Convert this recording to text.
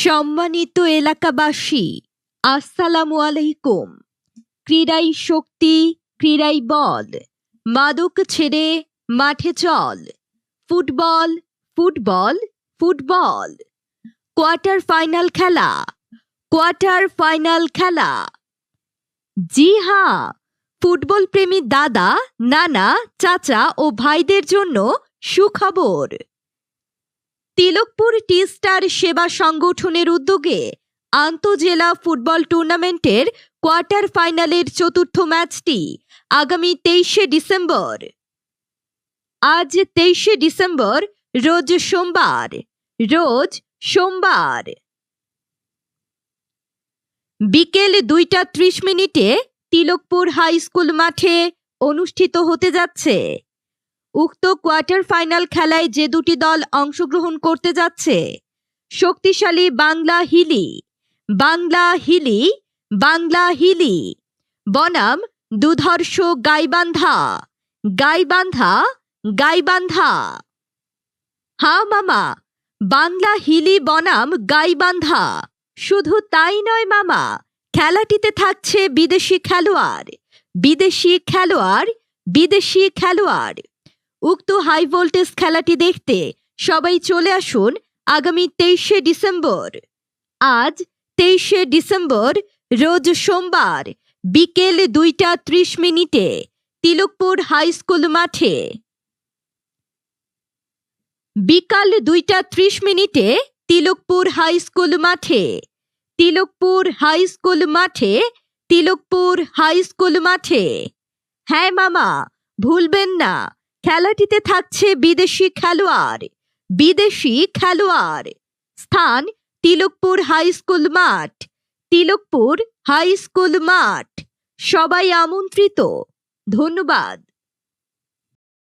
সম্মানিত এলাকাবাসী, আসসালামু আলাইকুম। ক্রীড়াই শক্তি, ক্রীড়াই বল। মাদক ছেড়ে মাঠে চল। Football, football, football. Quarter final খেলা, কোয়ার্টার ফাইনাল খেলা। জি হ্যাঁ, ফুটবল প্রেমী দাদা, নানা, চাচা ও ভাইদের জন্য সুখবর। তিলকপুর টি স্টার সেবা সংগঠনের উদ্যোগে আন্তঃজেলা ফুটবল টুর্নামেন্টের কোয়ার্টার ফাইনালের চতুর্থ ম্যাচটি আগামী 23শে ডিসেম্বর। আজ 23শে ডিসেম্বর, রোজ সোমবার বিকেল 2:30 তিলকপুর হাই স্কুল মাঠে অনুষ্ঠিত হতে যাচ্ছে। উক্ত কোয়ার্টার ফাইনাল খেলায় যে দুটি দল অংশগ্রহণ করতে যাচ্ছে, শক্তিশালী বাংলা হিলি বনাম দুধর্ষ গাইবান্ধা। হ্যাঁ মামা, বাংলা হিলি বনাম গাইবান্ধা। শুধু তাই নয় মামা, খেলাটিতে থাকছে বিদেশি খেলোয়াড়। উক্ত হাই ভোল্টেজ খেলাটি দেখতে সবাই চলে আসুন আগামী 23শে ডিসেম্বর। আজ 23শে ডিসেম্বর, রোজ সোমবার, বিকেল 2:30 তিলকপুর হাই স্কুল মাঠে। বিকাল 2:30 তিলকপুর হাই স্কুল মাঠে। হ্যাঁ মামা, ভুলবেন না, খেলাটিতে থাকছে বিদেশি খেলোয়াড়। স্থান তিলকপুর হাই স্কুল মাঠ। সবাই আমন্ত্রিত। ধন্যবাদ।